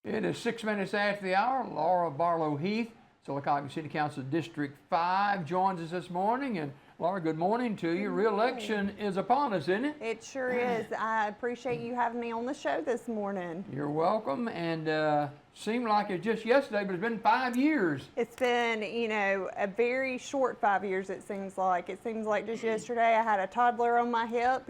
It is 6 minutes after the hour. Laura Barlow Heath, Sylacauga City Council District 5, joins us this morning. And Laura, good morning to you. Re-election is upon us, isn't it? It sure is. I appreciate you having me on the show this morning. You're welcome. And seemed like it just yesterday, but it's been 5 years. It's been, a very short 5 years, it seems like. It seems like just yesterday I had a toddler on my hip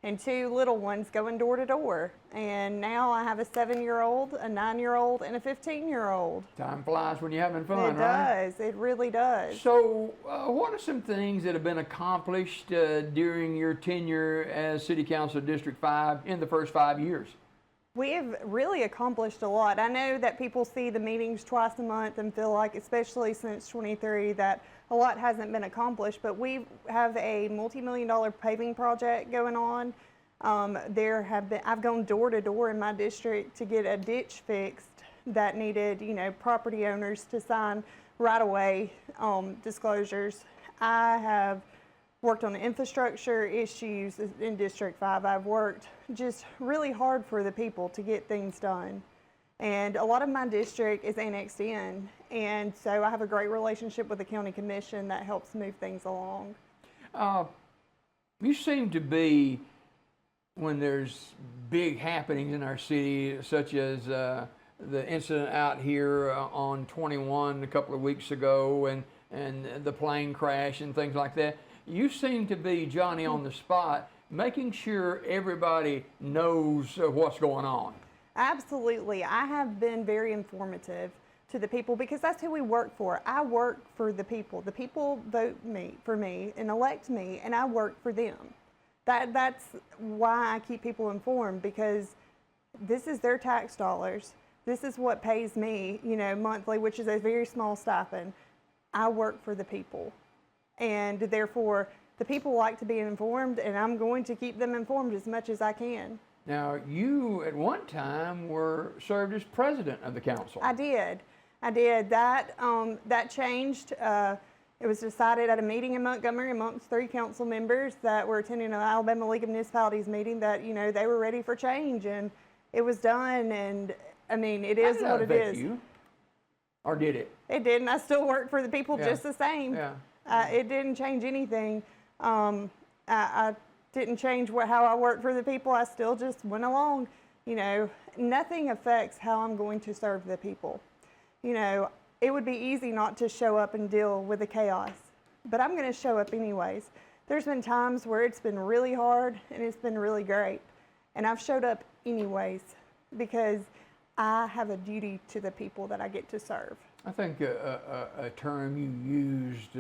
and two little ones going door to door. And now I have a 7-year-old, a 9-year-old, and a 15-year-old. Time flies when you're having fun, It right? does. It really does. So what are some things that have been accomplished during your tenure as City Council District 5 in the first 5 years? We have really accomplished a lot. I know that people see the meetings twice a month and feel like, especially since 23, that a lot hasn't been accomplished, but we have a multi-million-dollar paving project going on. I've gone door to door in my district to get a ditch fixed that needed, property owners to sign right-of-way disclosures. I have worked on infrastructure issues in District 5. I've worked just really hard for the people to get things done. And a lot of my district is annexed in, and so I have a great relationship with the county commission that helps move things along. You seem to be, when there's big happenings in our city, such as the incident out here on 21 a couple of weeks ago, and the plane crash and things like that, you seem to be Johnny on the spot, making sure everybody knows what's going on. Absolutely. I have been very informative to the people because that's who we work for. I work for the people. The people vote for me and elect me, and I work for them. That's why I keep people informed, because this is their tax dollars. This is what pays me, monthly, which is a very small stipend. I work for the people, and therefore the people like to be informed, and I'm going to keep them informed as much as I can. Now, you at one time served as president of the council. I did. That changed. It was decided at a meeting in Montgomery amongst 3 council members that were attending an Alabama League of Municipalities meeting that, they were ready for change, and it was done. And I mean, it is what it is. You? Or did it? It did, and I still work for the people just the same. Yeah. It didn't change anything. I didn't change how I work for the people. I still just went along. Nothing affects how I'm going to serve the people. It would be easy not to show up and deal with the chaos, but I'm going to show up anyways. There's been times where it's been really hard and it's been really great, and I've showed up anyways because I have a duty to the people that I get to serve. I think a term you used,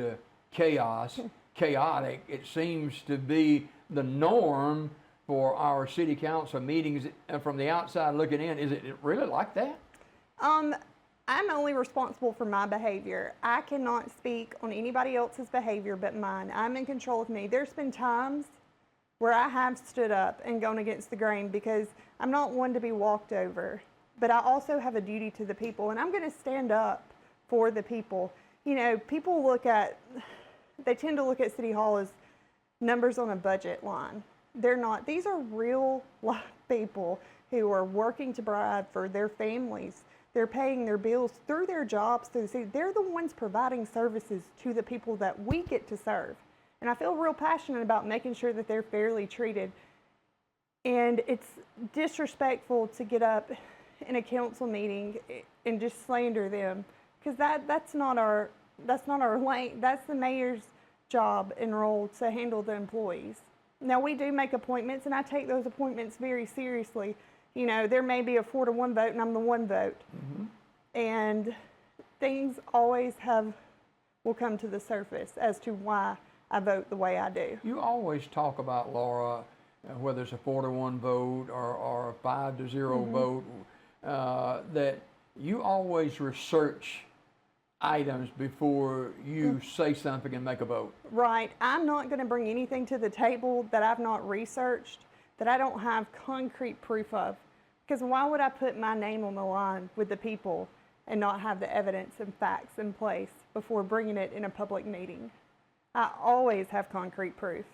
chaotic, it seems to be the norm for our city council meetings from the outside looking in. Is it really like that? I'm only responsible for my behavior. I cannot speak on anybody else's behavior but mine. I'm in control of me. There's been times where I have stood up and gone against the grain because I'm not one to be walked over, but I also have a duty to the people, and I'm going to stand up for the people. People they tend to look at City Hall as numbers on a budget line. They're not. These are real life people who are working to provide for their families. They're paying their bills through their jobs, through the city. They're the ones providing services to the people that we get to serve. And I feel real passionate about making sure that they're fairly treated. And it's disrespectful to get up in a council meeting and just slander them, because that's not our lane. That's the mayor's job and role to handle the employees. Now, we do make appointments, and I take those appointments very seriously. There may be a 4-to-1 vote, and I'm the 1 vote. Mm-hmm. And things always will come to the surface as to why I vote the way I do. You always talk about, Laura, whether it's a 4-to-1 vote or a 5-to-0 mm-hmm. vote, that you always research items before you say something and make a vote. Right. I'm not going to bring anything to the table that I've not researched, that I don't have concrete proof of. Because why would I put my name on the line with the people and not have the evidence and facts in place before bringing it in a public meeting? I always have concrete proof.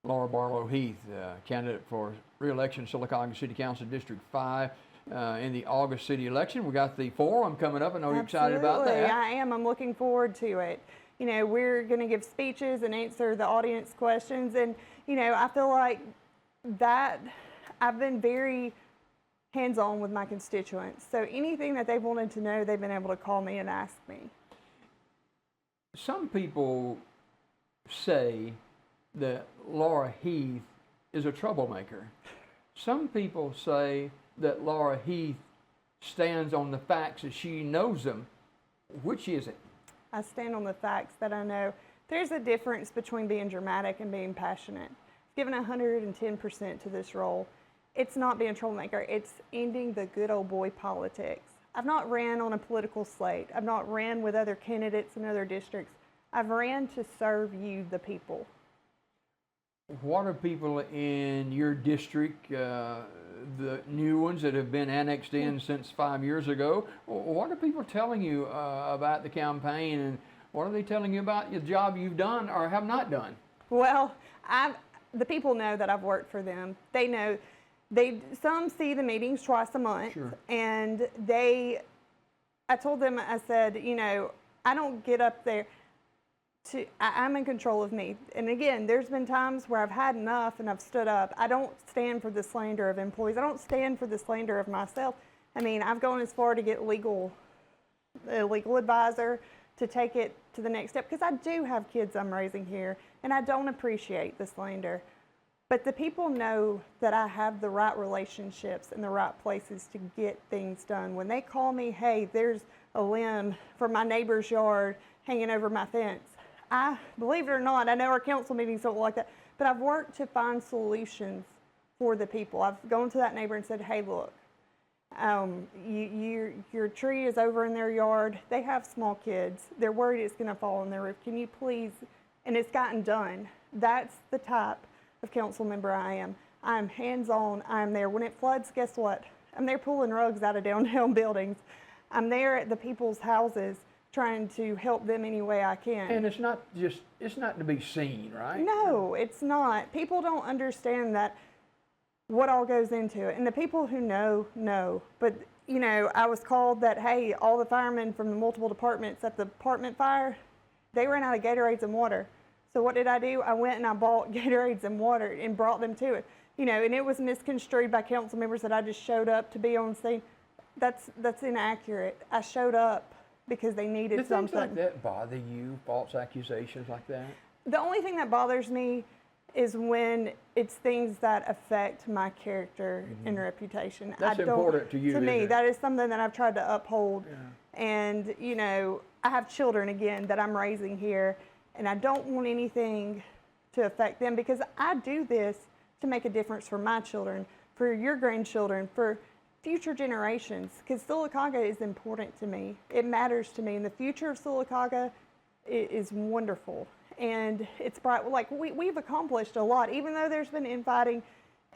Laura Barlow Heath, candidate for re-election Sylacauga City Council District 5. in the August city election. We got the forum coming up. I know you're excited about that. I am. I'm looking forward to it. You know, we're going to give speeches and answer the audience questions. And, you know, I feel like that I've been very hands-on with my constituents. So anything that they've wanted to know, they've been able to call me and ask me. Some people say that Laura Heath is a troublemaker. Some people say that Laura Heath stands on the facts as she knows them. Which is it? I stand on the facts that I know. There's a difference between being dramatic and being passionate. Given 110% to this role, it's not being a troublemaker. It's ending the good old boy politics. I've not ran on a political slate. I've not ran with other candidates in other districts. I've ran to serve you, the people. What are people in your district, the new ones that have been annexed in since 5 years ago, what are people telling you about the campaign, and what are they telling you about the job you've done or have not done? Well, the people know that I've worked for them. They know. Some see the meetings twice a month, Sure. and I told them, I said, you know, I don't get up there. I'm in control of me. And again, there's been times where I've had enough and I've stood up. I don't stand for the slander of employees. I don't stand for the slander of myself. I mean, I've gone as far to get a legal advisor to take it to the next step, because I do have kids I'm raising here, and I don't appreciate the slander. But the people know that I have the right relationships in the right places to get things done. When they call me, hey, there's a limb from my neighbor's yard hanging over my fence, believe it or not, I know our council meetings don't look like that, but I've worked to find solutions for the people. I've gone to that neighbor and said, hey, look, your tree is over in their yard. They have small kids. They're worried it's going to fall on their roof. Can you please? And it's gotten done. That's the type of council member I am. I'm hands-on. I'm there. When it floods, guess what? I'm there pulling rugs out of downtown buildings. I'm there at the people's houses trying to help them any way I can. And it's not to be seen, right? No, it's not. People don't understand that, what all goes into it. And the people who know. But, you know, I was called that, hey, all the firemen from the multiple departments at the apartment fire, they ran out of Gatorades and water. So what did I do? I went and I bought Gatorades and water and brought them to it. You know, and it was misconstrued by council members that I just showed up to be on scene. That's inaccurate. I showed up because they needed Did something. things like that bother you, false accusations like that? The only thing that bothers me is when it's things that affect my character and reputation. That's important to you, To me, isn't it? that is something that I've tried to uphold. Yeah. And, you know, I have children, again, that I'm raising here, and I don't want anything to affect them, because I do this to make a difference for my children, for your grandchildren, for future generations, because Sylacauga is important to me. It matters to me, and the future of Sylacauga is wonderful, and it's bright. Like, we've accomplished a lot, even though there's been infighting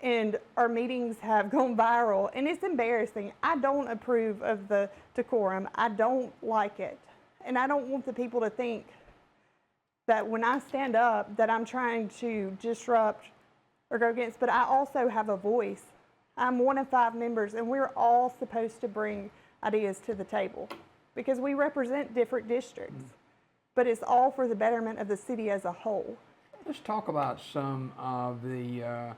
and our meetings have gone viral, and it's embarrassing. I don't approve of the decorum. I don't like it, and I don't want the people to think that when I stand up that I'm trying to disrupt or go against, but I also have a voice. I'm one of 5 members, and we're all supposed to bring ideas to the table because we represent different districts, but it's all for the betterment of the city as a whole. Let's talk about some of the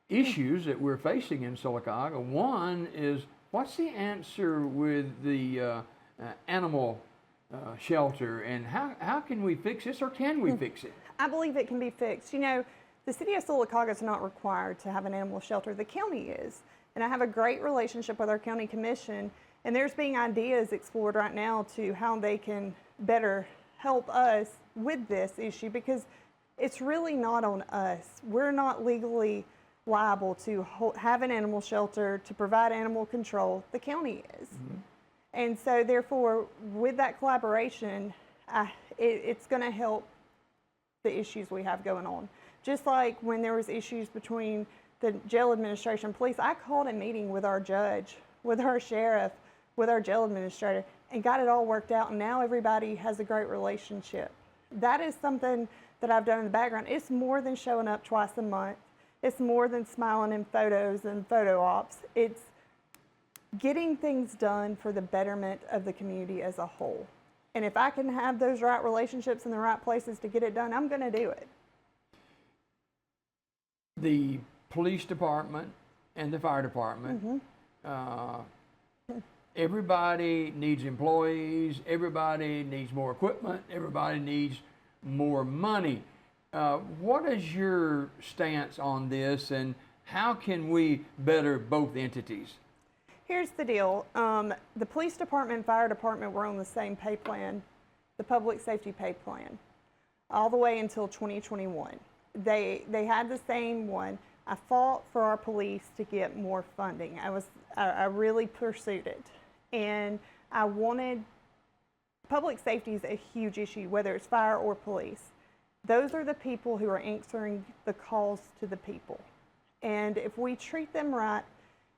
issues that we're facing in Sylacauga. One is, what's the answer with the animal shelter, and how can we fix this, or can we fix it? I believe it can be fixed. You know, the city of Sylacauga is not required to have an animal shelter. The county is. And I have a great relationship with our county commission, and there's being ideas explored right now to how they can better help us with this issue, because it's really not on us. We're not legally liable to have an animal shelter, to provide animal control. The county is. And so therefore, with that collaboration, it's going to help the issues we have going on. Just like when there was issues between the jail administration and police, I called a meeting with our judge, with our sheriff, with our jail administrator, and got it all worked out, and now everybody has a great relationship. That is something that I've done in the background. It's more than showing up twice a month. It's more than smiling in photos and photo ops. It's getting things done for the betterment of the community as a whole. And if I can have those right relationships in the right places to get it done, I'm going to do it. The police department and the fire department, everybody needs employees, everybody needs more equipment, everybody needs more money. What is your stance on this, and how can we better both entities? Here's the deal. The police department and fire department were on the same pay plan, the public safety pay plan, all the way until 2021. They had the same one. I fought for our police to get more funding. I really pursued it. And I wanted, public safety is a huge issue, whether it's fire or police. Those are the people who are answering the calls to the people. And if we treat them right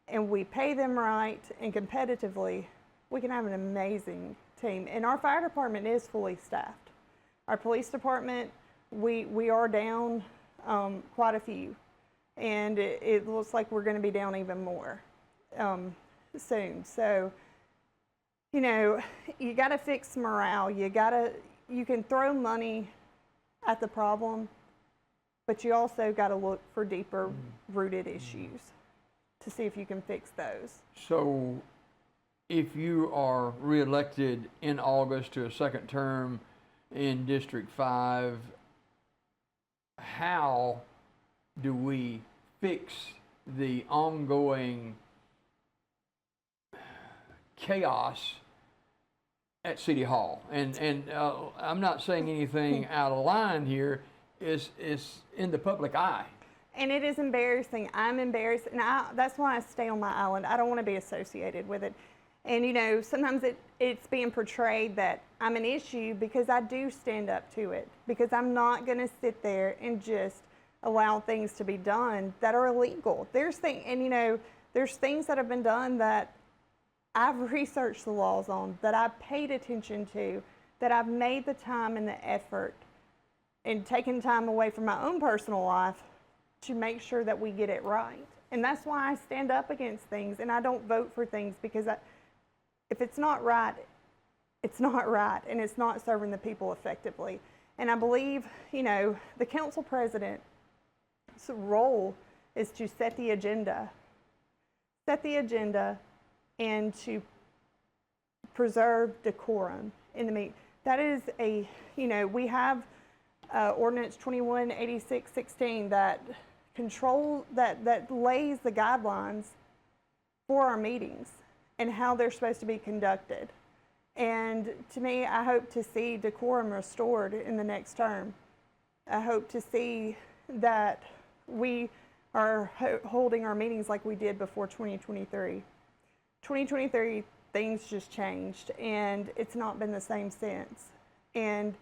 and we pay them right and competitively, we can have an amazing team. And our fire department is fully staffed. Our police department, we are down quite a few. And it looks like we're going to be down even more soon. So, you know, you got to fix morale. You can throw money at the problem, but you also got to look for deeper rooted issues to see if you can fix those. So, if you are reelected in August to a second term in District 5, how do we fix the ongoing chaos at City Hall? And I'm not saying anything out of line here. It's in the public eye. And it is embarrassing. I'm embarrassed, and that's why I stay on my island. I don't want to be associated with it. And you know, sometimes it's being portrayed that I'm an issue because I do stand up to it, because I'm not going to sit there and just allow things to be done that are illegal. There's things that have been done that I've researched the laws on, that I've paid attention to, that I've made the time and the effort and taken time away from my own personal life to make sure that we get it right. And that's why I stand up against things, and I don't vote for things, because if it's not right, it's not right, and it's not serving the people effectively. And I believe, you know, the council president's role is to set the agenda and to preserve decorum in the meeting. That is we have ordinance 218616 that lays the guidelines for our meetings and how they're supposed to be conducted. And to me, I hope to see decorum restored in the next term. I hope to see that we are holding our meetings like we did before 2023. 2023, things just changed, and it's not been the same since. And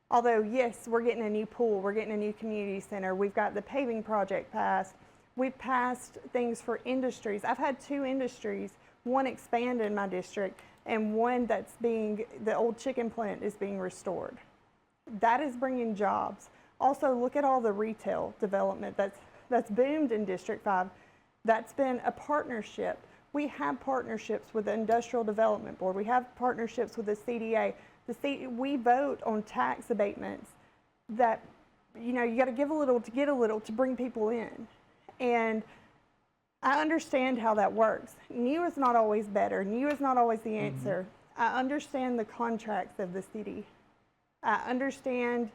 although, yes, we're getting a new pool, we're getting a new community center, we've got the paving project passed, we've passed things for industries. I've had 2 industries, one expand in my district, and one the old chicken plant is being restored. That is bringing jobs. Also, look at all the retail development that's boomed in District 5. That's been a partnership. We have partnerships with the Industrial Development Board. We have partnerships with the CDA. We vote on tax abatements that, you know, you got to give a little to get a little to bring people in. And I understand how that works. New is not always better. New is not always the answer. I understand the contracts of the city. I understand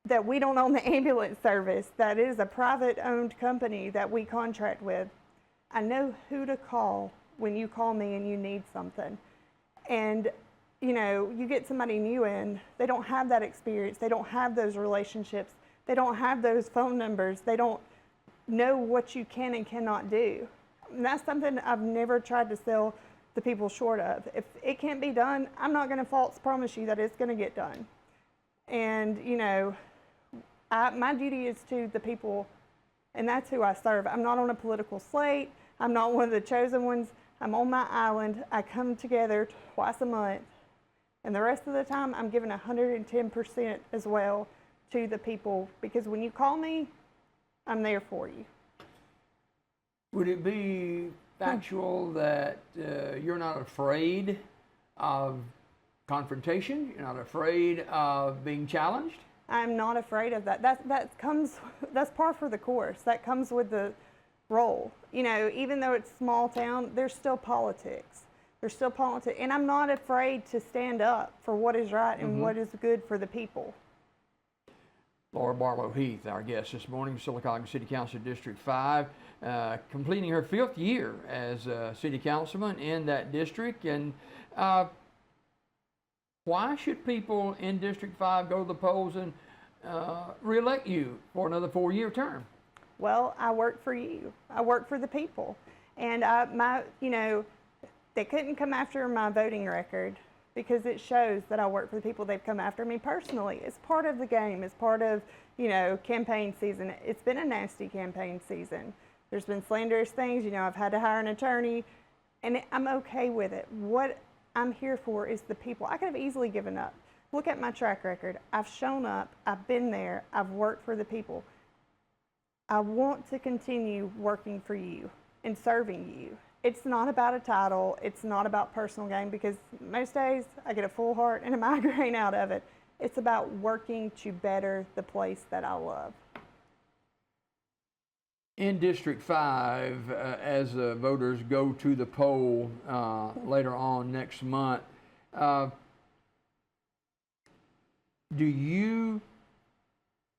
that we don't own the ambulance service. That is a private-owned company that we contract with. I know who to call when you call me and you need something. And, you know, you get somebody new in, they don't have that experience. They don't have those relationships. They don't have those phone numbers. They don't know what you can and cannot do. And that's something I've never tried to sell the people short of. If it can't be done, I'm not going to false promise you that it's going to get done. And, you know, my duty is to the people, and that's who I serve. I'm not on a political slate. I'm not one of the chosen ones. I'm on my island. I come together twice a month. And the rest of the time, I'm giving 110% as well to the people, because when you call me, I'm there for you. Would it be factual that you're not afraid of confrontation? You're not afraid of being challenged? I'm not afraid of that. That's par for the course. That comes with the role. You know, even though it's small town, there's still politics. There's still politics, and I'm not afraid to stand up for what is right and what is good for the people. Laura Barlow Heath, our guest this morning, Sylacauga City Council District 5, completing her 5th year as a city councilman in that district. And why should people in District 5 go to the polls and re-elect you for another 4-year term? Well, I work for you. I work for the people. And they couldn't come after my voting record because it shows that I work for the people. They've come after me personally. It's part of the game. It's part of, campaign season. It's been a nasty campaign season. There's been slanderous things. I've had to hire an attorney, and I'm okay with it. What I'm here for is the people. I could have easily given up. Look at my track record. I've shown up. I've been there. I've worked for the people. I want to continue working for you and serving you. It's not about a title. It's not about personal gain, because most days I get a full heart and a migraine out of it. It's about working to better the place that I love. In District 5, as voters go to the poll later on next month, do you,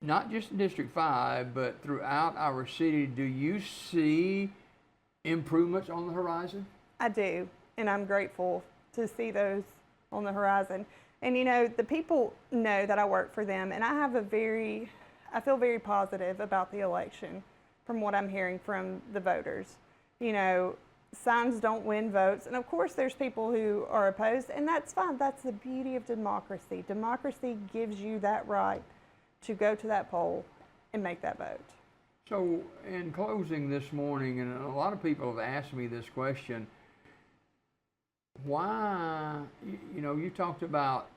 not just in District 5, but throughout our city, do you see improvements on the horizon? I do, and I'm grateful to see those on the horizon. And the people know that I work for them, and I feel very positive about the election from what I'm hearing from the voters. Signs don't win votes, and of course there's people who are opposed, and that's fine. That's the beauty of democracy. Democracy gives you that right to go to that poll and make that vote. So in closing this morning, and a lot of people have asked me this question, why, you talked about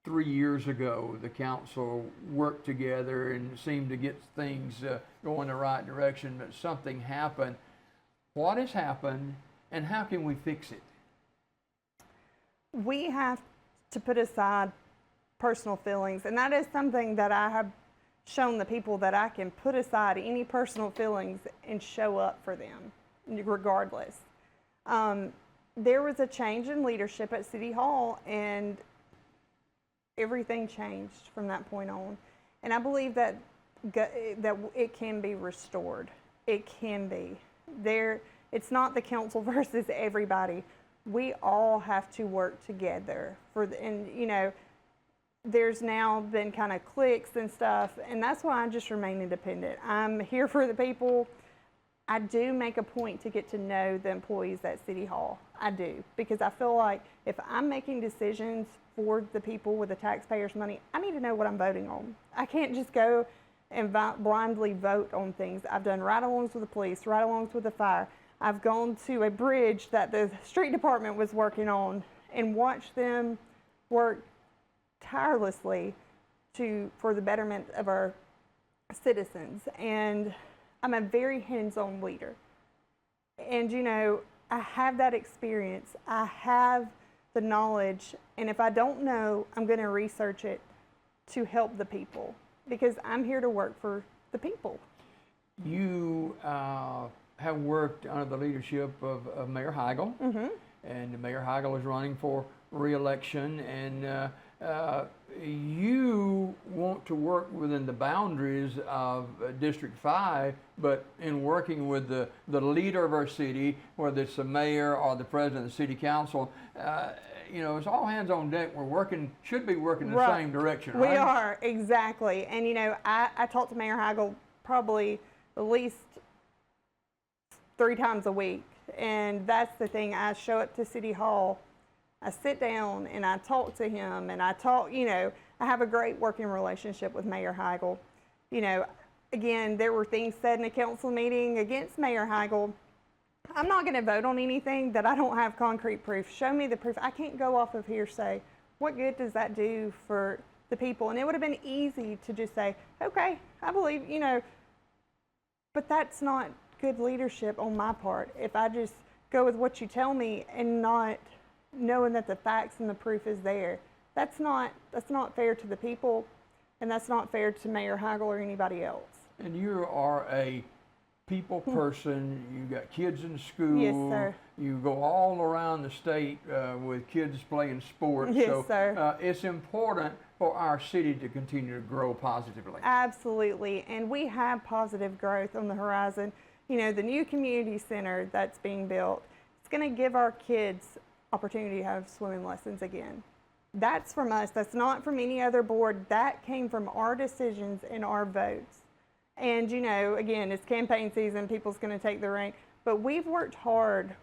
3 years ago the council worked together and seemed to get things going the right direction, but something happened. What has happened, and how can we fix it? We have to put aside personal feelings, and that is something that I have shown the people, that I can put aside any personal feelings and show up for them regardless. There was a change in leadership at City Hall, and everything changed from that point on. And I believe that it can be restored. It can be. It's not the council versus everybody. We all have to work together there's now been kind of cliques and stuff, and that's why I just remain independent. I'm here for the people. I do make a point to get to know the employees at City Hall. I do, because I feel like if I'm making decisions for the people with the taxpayers' money, I need to know what I'm voting on. I can't just go and blindly vote on things. I've done ride-alongs with the police, ride-alongs with the fire. I've gone to a bridge that the street department was working on and watched them work tirelessly for the betterment of our citizens. And I'm a very hands-on leader. And I have that experience. I have the knowledge, and if I don't know, I'm going to research it to help the people, because I'm here to work for the people. You have worked under the leadership of Mayor Heigl, and Mayor Heigl is running for re-election, and you want to work within the boundaries of District 5, but in working with the leader of our city, whether it's the mayor or the president of the city council, it's all hands on deck. Should be working in the same direction, right? We are, exactly. And I talk to Mayor Heigl probably at least 3 times a week, and that's the thing. I show up to City Hall, I sit down and I talk to him, and I have a great working relationship with Mayor Heigl. Again, there were things said in a council meeting against Mayor Heigl. I'm not going to vote on anything that I don't have concrete proof. Show me the proof. I can't go off of hearsay. What good does that do for the people? And it would have been easy to just say, okay, I believe, but that's not good leadership on my part if I just go with what you tell me and not knowing that the facts and the proof is there. That's not fair to the people, and that's not fair to Mayor Heigl or anybody else. And you are a people person. You got kids in school. Yes, sir. You go all around the state with kids playing sports. Yes, so, sir. It's important for our city to continue to grow positively. Absolutely, and we have positive growth on the horizon. You know, the new community center that's being built, it's going to give our kids opportunity to have swimming lessons again. That's from us. That's not from any other board. That came from our decisions and our votes. And, you know, again, it's campaign season. People's going to take the reign. But we've worked hard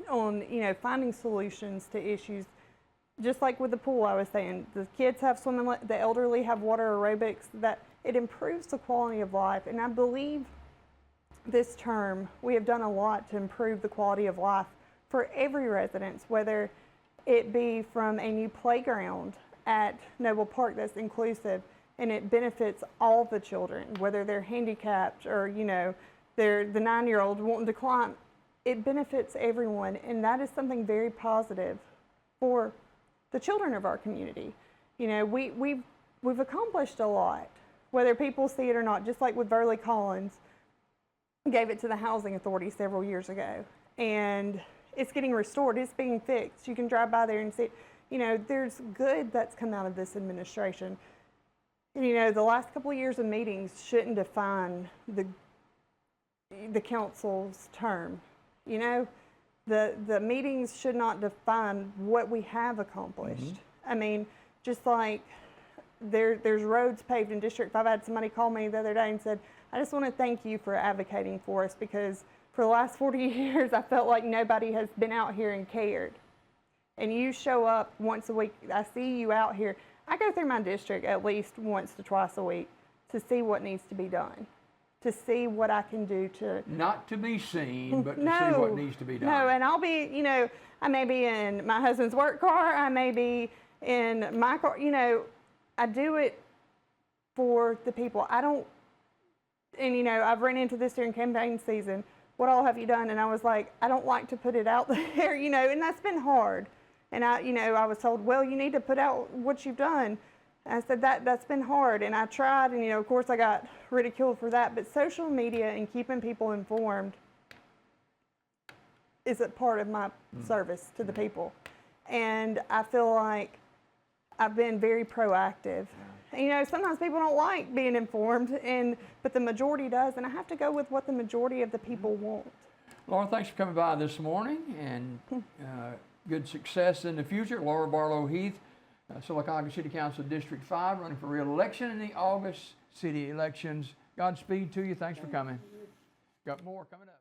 on, you know, finding solutions to issues. Just like with the pool, I was saying, the kids have swimming, the elderly have water aerobics, that it improves the quality of life. And I believe this term, we have done a lot to improve the quality of life for every resident, whether it be from a new playground at Noble Park that's inclusive, and it benefits all the children, whether they're handicapped or, you know, they're the 9-year-old wanting to climb. It benefits everyone, and that is something very positive for the children of our community. You know, we've accomplished a lot, whether people see it or not, just like with Burley Collins, gave it to the Housing Authority several years ago, and it's getting restored, it's being fixed. You can drive by there and see it. You know, there's good that's come out of this administration. You know, the last couple of years of meetings shouldn't define the council's term. You know, the meetings should not define what we have accomplished. Mm-hmm. I mean, just like there's roads paved in District 5. I had somebody call me the other day and said, I just want to thank you for advocating for us, because for the last 40 years, I felt like nobody has been out here and cared. And you show up once a week. I see you out here. I go through my district at least once to twice a week to see what needs to be done, to see what I can do to... Not to be seen, but to see what needs to be done. No, and I'll be, you know, I may be in my husband's work car, I may be in my car, you know, I do it for the people. I don't, and you know, I've run into this during campaign season. What all have you done? And I was like, I don't like to put it out there, you know, and that's been hard. And I was told, well, you need to put out what you've done. And I said, that's been hard. And I tried, and, you know, of course I got ridiculed for that. But social media and keeping people informed is a part of my service to the people. And I feel like I've been very proactive. And, you know, sometimes people don't like being informed, but the majority does. And I have to go with what the majority of the people want. Laura, thanks for coming by this morning, and good success in the future. Laura Barlow Heath, Sylacauga City Council District 5, running for re-election in the August city elections. Godspeed to you. Thanks for coming. Got more coming up.